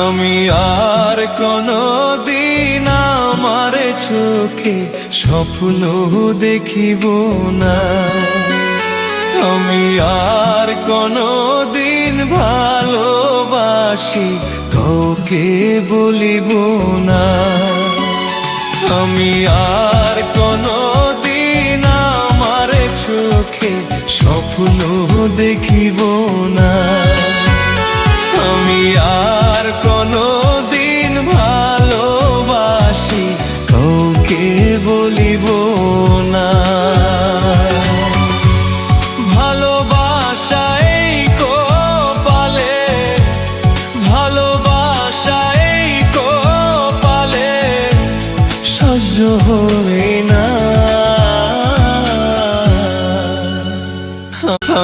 আমি আর কোনদিন আমার চোখে স্বপ্ন দেখিব না। আমি আর কোনদিন ভালোবাসি কাউকে বলিব না। আমি আর কোনদিন আমার চোখে স্বপ্ন দেখিব না। আমি আর কোনদিন ভালোবাসি কাউকে বলিব না। ভালোবাসা এই কপালে, ভালোবাসা এই কপালে সহ্য হয় না।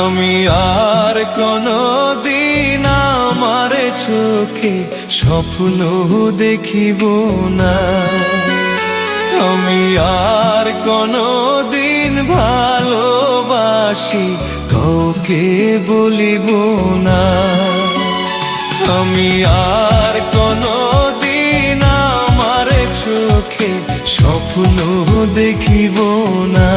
আমি আর কোনদিন আমার চোখে স্বপ্ন দেখিব না। আমি আর কোনদিন ভালোবাসি কাউকে বলিব না। আমি আর কোনদিন আমার চোখে স্বপ্ন দেখিব না।